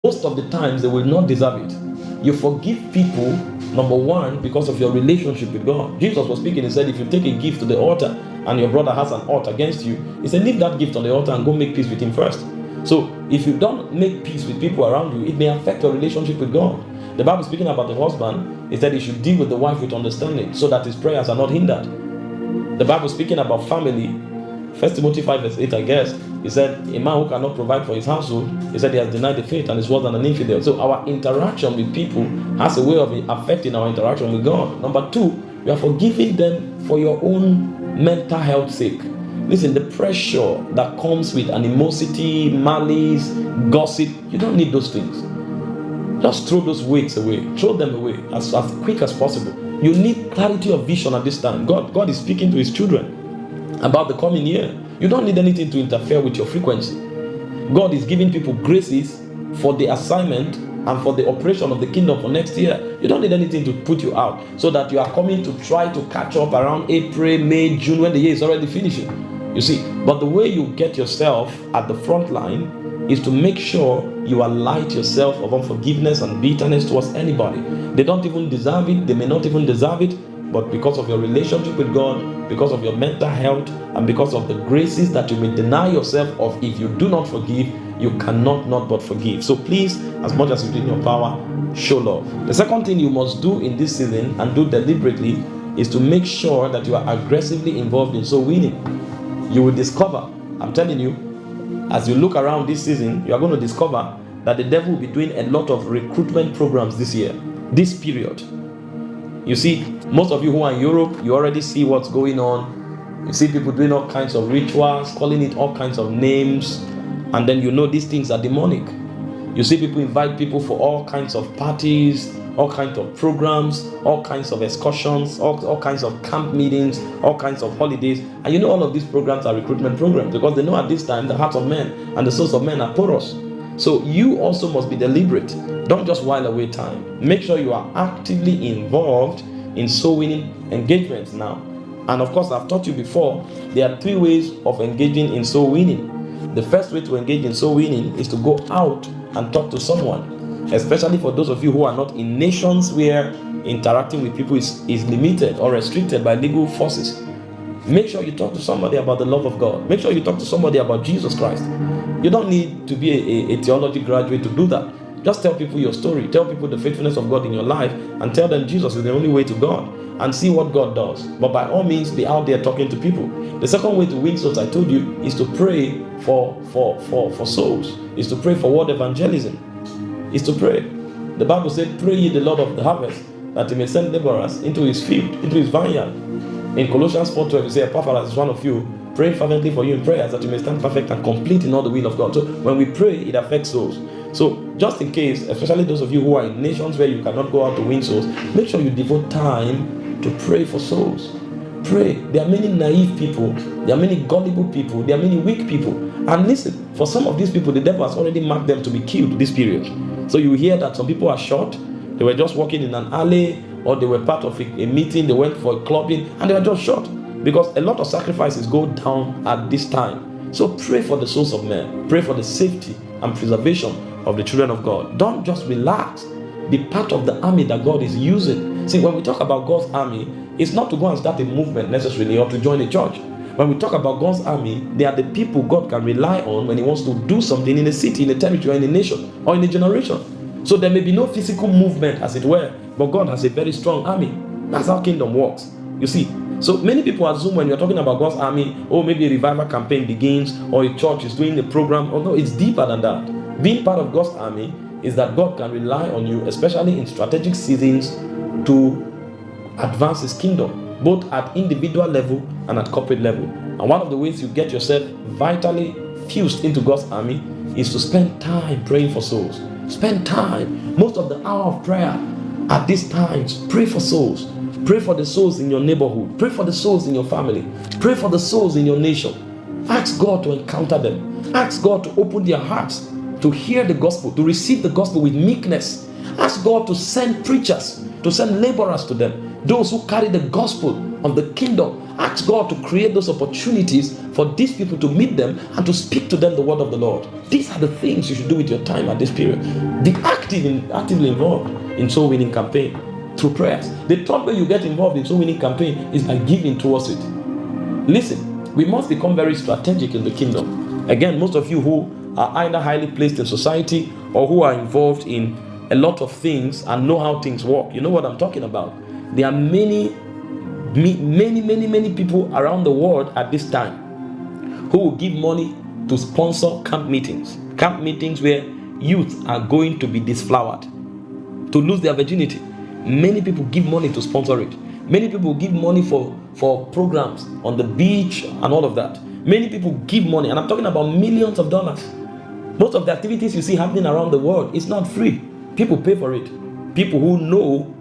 most of the times they will not deserve it. You forgive people, number one, because of your relationship with God. Jesus was speaking, he said, if you take a gift to the altar and your brother has an ought against you, he said, leave that gift on the altar and go make peace with him first. So if you don't make peace with people around you, it may affect your relationship with God. The Bible speaking about the husband, is that he should deal with the wife with understanding so that his prayers are not hindered. The Bible speaking about family, 1 Timothy 5 verse 8, I guess, he said, a man who cannot provide for his household, he said he has denied the faith and is worse than an infidel. So our interaction with people has a way of affecting our interaction with God. Number two, we are forgiving them for your own mental health sake. Listen, the pressure that comes with animosity, malice, gossip, you don't need those things. Just throw those weights away. Throw them away as quick as possible. You need clarity of vision at this time. God is speaking to his children about the coming year. You don't need anything to interfere with your frequency. God is giving people graces for the assignment and for the operation of the kingdom for next year. You don't need anything to put you out so that you are coming to try to catch up around April, May, June when the year is already finishing. You see, but the way you get yourself at the front line is to make sure you alight yourself of unforgiveness and bitterness towards anybody. They don't even deserve it. They may not even deserve it. But because of your relationship with God, because of your mental health, and because of the graces that you may deny yourself of, if you do not forgive, you cannot not but forgive. So please, as much as it's in your power, show love. The second thing you must do in this season, and do deliberately, is to make sure that you are aggressively involved in soul winning. You will discover, I'm telling you, as you look around this season, you are going to discover that the devil will be doing a lot of recruitment programs this year, this period. You see, most of you who are in Europe, you already see what's going on. You see people doing all kinds of rituals, calling it all kinds of names, and then you know these things are demonic. You see people invite people for all kinds of parties, all kinds of programs, all kinds of excursions, all kinds of camp meetings, all kinds of holidays. And you know all of these programs are recruitment programs because they know at this time the hearts of men and the souls of men are porous. So you also must be deliberate. Don't just while away time. Make sure you are actively involved in soul winning engagements now. And of course, I've taught you before, there are three ways of engaging in soul winning. The first way to engage in soul winning is to go out and talk to someone, especially for those of you who are not in nations where interacting with people is limited or restricted by legal forces. Make sure you talk to somebody about the love of God. Make sure you talk to somebody about Jesus Christ. You don't need to be a theology graduate to do that. Just tell people your story. Tell people the faithfulness of God in your life and tell them Jesus is the only way to God and see what God does. But by all means, be out there talking to people. The second way to win souls, I told you, is to pray for souls. Is to pray for word evangelism. Is to pray. The Bible said, pray ye the Lord of the harvest that he may send laborers into his field, into his vineyard. In Colossians 4:12, you say, Epaphras is one of you, praying fervently for you in prayers that you may stand perfect and complete in all the will of God. So when we pray, it affects souls. So just in case, especially those of you who are in nations where you cannot go out to win souls, make sure you devote time to pray for souls. Pray. There are many naive people. There are many gullible people. There are many weak people. And listen, for some of these people, the devil has already marked them to be killed this period. So you hear that some people are shot. They were just walking in an alley, or they were part of a meeting, they went for a clubbing, and they were just shot. Because a lot of sacrifices go down at this time. So pray for the souls of men. Pray for the safety and preservation of the children of God. Don't just relax. Be part of the army that God is using. See, when we talk about God's army, it's not to go and start a movement necessarily or to join a church. When we talk about God's army, they are the people God can rely on when he wants to do something in a city, in a territory, in a nation, or in a generation. So there may be no physical movement, as it were, but God has a very strong army. That's how kingdom works. You see, so many people assume when you're talking about God's army, oh, maybe a revival campaign begins, or a church is doing a program. Oh no, it's deeper than that. Being part of God's army is that God can rely on you, especially in strategic seasons, to advance his kingdom, both at individual level and at corporate level. And one of the ways you get yourself vitally fused into God's army is to spend time praying for souls. Spend time. Most of the hour of prayer at these times, pray for souls. Pray for the souls in your neighborhood. Pray for the souls in your family. Pray for the souls in your nation. Ask God to encounter them. Ask God to open their hearts to hear the gospel, to receive the gospel with meekness. Ask God to send preachers, to send laborers to them, those who carry the gospel of the kingdom Ask God to create those opportunities for these people to meet them and to speak to them the word of the Lord. These are the things you should do with your time at this period. Be actively involved in soul winning campaign through prayers. The third way you get involved in soul winning campaign is by giving towards it. Listen, we must become very strategic in the kingdom. Again, most of you who are either highly placed in society or who are involved in a lot of things and know how things work, you know what I'm talking about. There are many people around the world at this time who will give money to sponsor camp meetings where youth are going to be disflowered, to lose their virginity. Many people give money to sponsor it. Many people give money for programs on the beach and all of that. Many people give money, and I'm talking about millions of dollars. Most of the activities you see happening around the world is not free. People pay for it. People who know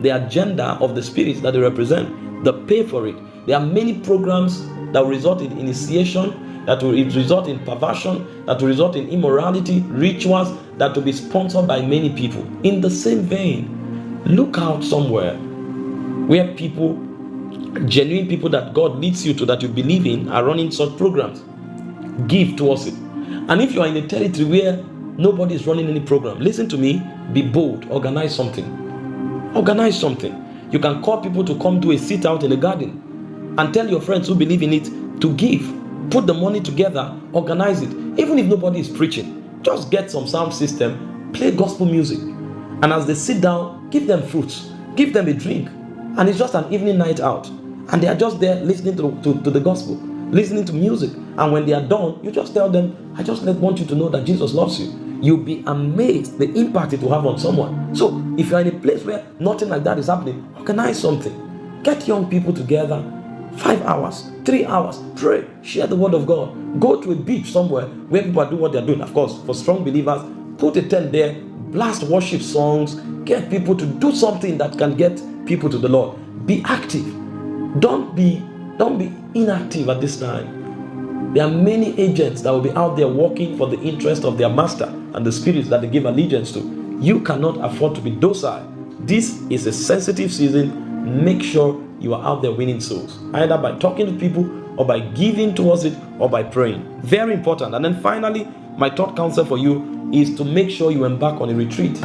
the agenda of the spirits that they represent, they pay for it. There are many programs that will result in initiation, that will result in perversion, that will result in immorality, rituals that will be sponsored by many people. In the same vein, look out somewhere where people, genuine people that God leads you to, that you believe in, are running such programs. Give towards it. And if you are in a territory where nobody is running any program, listen to me, be bold, organize something. Organize something. You can call people to come do a sit out in the garden and tell your friends who believe in it to give. Put the money together, organize it. Even if nobody is preaching, just get some sound system, play gospel music. And as they sit down, give them fruits, give them a drink. And it's just an evening night out. And they are just there listening to the gospel, listening to music. And when they are done, you just tell them, I just want you to know that Jesus loves you. You'll be amazed the impact it will have on someone. So if you're in a place where nothing like that is happening, organize something. Get young people together, 5 hours, 3 hours, pray, share the word of God. Go to a beach somewhere where people are doing what they're doing. Of course, for strong believers, put a tent there, blast worship songs, get people to do something that can get people to the Lord. Be active. Don't be inactive at this time. There are many agents that will be out there working for the interest of their master and the spirits that they give allegiance to. You cannot afford to be docile. This is a sensitive season. Make sure you are out there winning souls, either by talking to people or by giving towards it or by praying. Very important. And then finally, my third counsel for you is to make sure you embark on a retreat.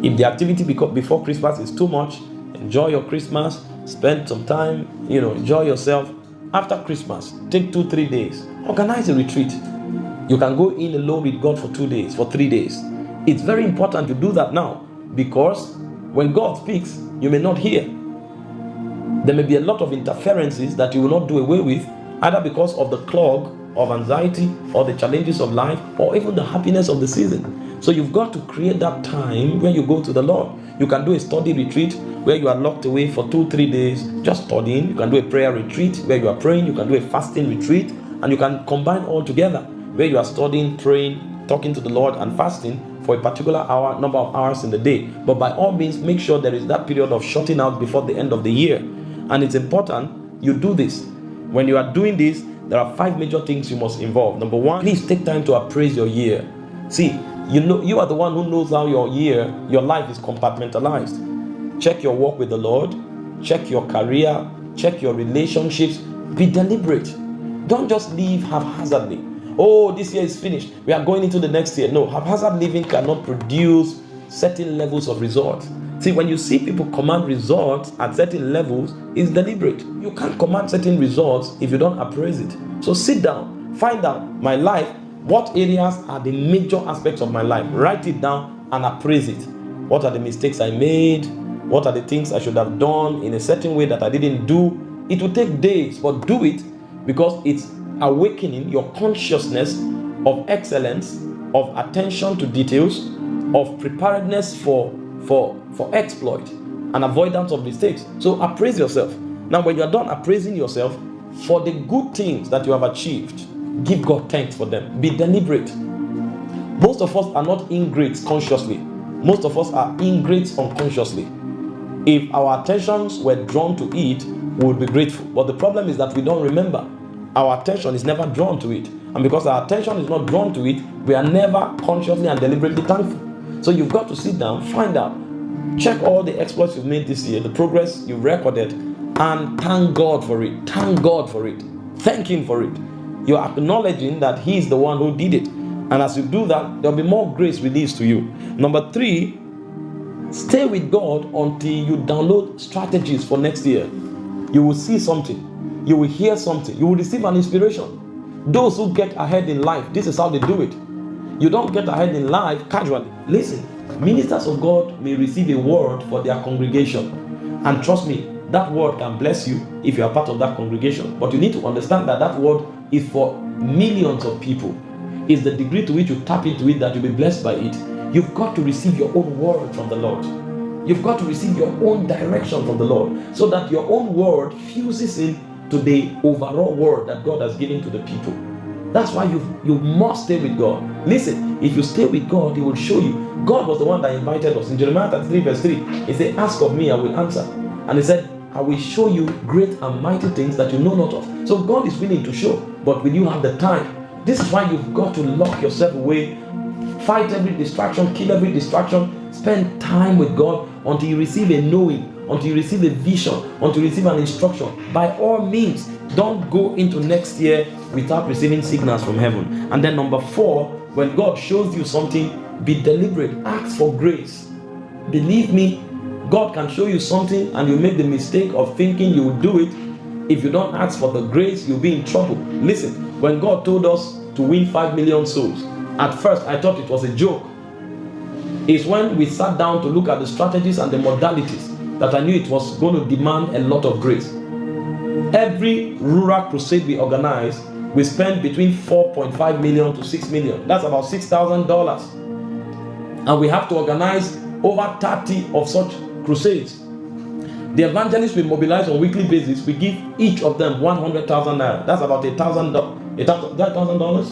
If the activity before Christmas is too much, enjoy your Christmas, spend some time, enjoy yourself. After Christmas, take 2-3 days, organize a retreat. You can go in alone with God for 2 days, for 3 days. It's very important to do that now, because when God speaks, you may not hear. There may be a lot of interferences that you will not do away with, either because of the clog of anxiety or the challenges of life or even the happiness of the season. So you've got to create that time when you go to the Lord. You can do a study retreat where you are locked away for 2-3 days just studying. You can do a prayer retreat where you are praying. You can do a fasting retreat, and you can combine all together where you are studying, praying, talking to the Lord, and fasting for a particular number of hours in the day. But by all means, make sure there is that period of shutting out before the end of the year. And it's important you do this. When you are doing this, there are 5 major things you must involve. Number 1, please take time to appraise your year. See, you are the one who knows how your life is compartmentalized. Check your walk with the Lord, check your career, check your relationships. Be deliberate. Don't just live haphazardly. Oh, this year is finished, we are going into the next year. No, haphazard living cannot produce certain levels of results. See, when you see people command results at certain levels, it's deliberate. You can't command certain results if you don't appraise it. So sit down, find out my life, what areas are the major aspects of my life. Write it down and appraise it. What are the mistakes I made? What are the things I should have done in a certain way that I didn't do? It will take days, but do it, because it's awakening your consciousness of excellence, of attention to details, of preparedness for exploit and avoidance of mistakes. So appraise yourself. Now, when you are done appraising yourself for the good things that you have achieved, give God thanks for them. Be deliberate. Most of us are not ingrates consciously. Most of us are ingrates unconsciously. If our attentions were drawn to it, we would be grateful. But the problem is that we don't remember. Our attention is never drawn to it. And because our attention is not drawn to it, we are never consciously and deliberately thankful. So you've got to sit down, find out, check all the exploits you've made this year, the progress you've recorded, and thank God for it. Thank God for it. Thank Him for it. You're acknowledging that He is the one who did it. And as you do that, there'll be more grace released to you. Number 3, stay with God until you download strategies for next year. You will see something. You will hear something. You will receive an inspiration. Those who get ahead in life, this is how they do it. You don't get ahead in life casually. Listen, ministers of God may receive a word for their congregation. And trust me, that word can bless you if you are part of that congregation. But you need to understand that that word is for millions of people. It's the degree to which you tap into it that you'll be blessed by it. You've got to receive your own word from the Lord. You've got to receive your own direction from the Lord, so that your own word fuses into the overall word that God has given to the people. That's why you must stay with God. Listen, if you stay with God, He will show you. God was the one that invited us. In Jeremiah 33 verse 3, He said, ask of me, I will answer. And He said, I will show you great and mighty things that you know not of. So God is willing to show, but will you have the time? This is why you've got to lock yourself away. Fight every distraction, kill every distraction. Spend time with God until you receive a knowing, until you receive a vision, until you receive an instruction. By all means, don't go into next year without receiving signals from heaven. And then number 4, when God shows you something, be deliberate. Ask for grace. Believe me, God can show you something and you make the mistake of thinking you will do it. If you don't ask for the grace, you'll be in trouble. Listen, when God told us to win 5 million souls, at first I thought it was a joke. It's when we sat down to look at the strategies and the modalities that I knew it was going to demand a lot of grace. Every rural crusade we organize, we spend between 4.5 million to 6 million. That's about $6,000. And we have to organize over 30 of such crusades. The evangelists we mobilize on a weekly basis, we give each of them 100,000 naira. That's about $1,000.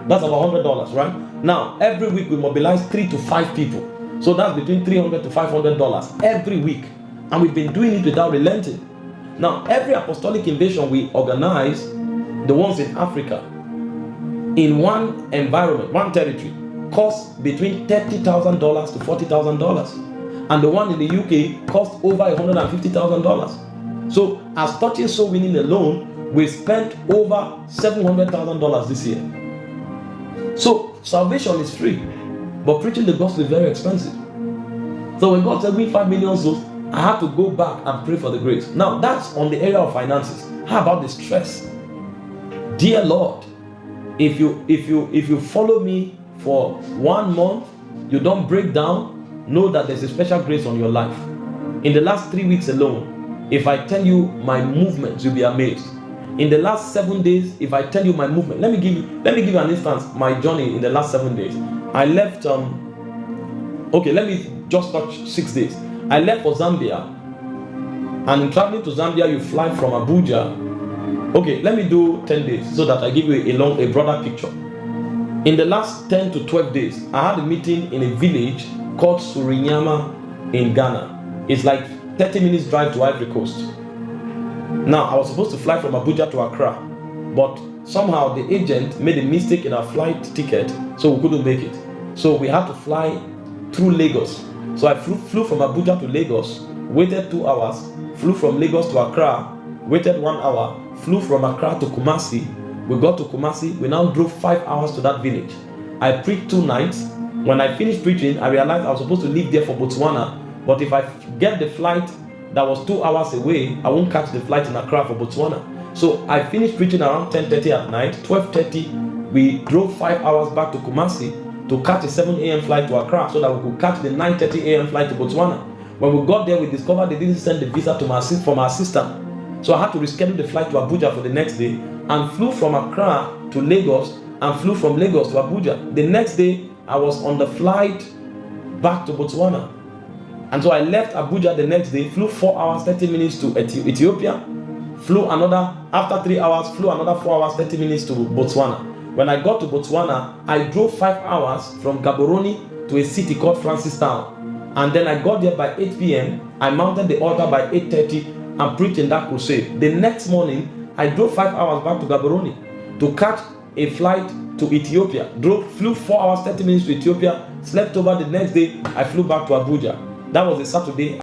That's about $100, right? Now, every week we mobilize 3 to 5 people. So that's between $300 to $500 every week. And we've been doing it without relenting. Now, every apostolic invasion we organize, the ones in Africa, in one environment, one territory, costs between $30,000 to $40,000. And the one in the UK cost over $150,000. So as touching soul winning alone, we spent over $700,000 this year. So salvation is free, but preaching the gospel is very expensive. So when God said win 5 million souls, I had to go back and pray for the grace. Now that's on the area of finances. How about the stress? Dear Lord, if you follow me for 1 month, you don't break down, know that there's a special grace on your life. In the last 3 weeks alone, if I tell you my movements, you'll be amazed. In the last 7 days, if I tell you my movement, let me give you an instance. My journey in the last 7 days, I left. Okay, let me just touch 6 days. I left for Zambia, and in traveling to Zambia, you fly from Abuja. Okay, let me do 10 days so that I give you a broader picture. In the last 10 to 12 days, I had a meeting in a village called Surinyama in Ghana. It's like 30 minutes drive to Ivory Coast. Now, I was supposed to fly from Abuja to Accra, but somehow the agent made a mistake in our flight ticket, so we couldn't make it. So we had to fly through Lagos. So I flew from Abuja to Lagos, waited 2 hours, flew from Lagos to Accra, waited 1 hour, flew from Accra to Kumasi. We got to Kumasi, we now drove 5 hours to that village. I preached 2 nights. When I finished preaching, I realized I was supposed to leave there for Botswana, but if I get the flight that was 2 hours away, I won't catch the flight in Accra for Botswana. So I finished preaching around 10:30 at night. 12:30, we drove 5 hours back to Kumasi to catch a 7 a.m. flight to Accra so that we could catch the 9:30 a.m. flight to Botswana. When we got there, we discovered they didn't send the visa to from our system. So I had to reschedule the flight to Abuja for the next day and flew from Accra to Lagos and flew from Lagos to Abuja. The next day, I was on the flight back to Botswana. And so I left Abuja the next day, flew 4 hours, 30 minutes to Ethiopia, flew another, after 3 hours, flew another 4 hours, 30 minutes to Botswana. When I got to Botswana, I drove 5 hours from Gaborone to a city called Francistown. And then I got there by 8 p.m. I mounted the altar by 8:30 and preached in that crusade. The next morning, I drove 5 hours back to Gaborone to catch a flight to Ethiopia. Flew 4 hours, 30 minutes to Ethiopia, slept over. The next day, I flew back to Abuja. That was a Saturday.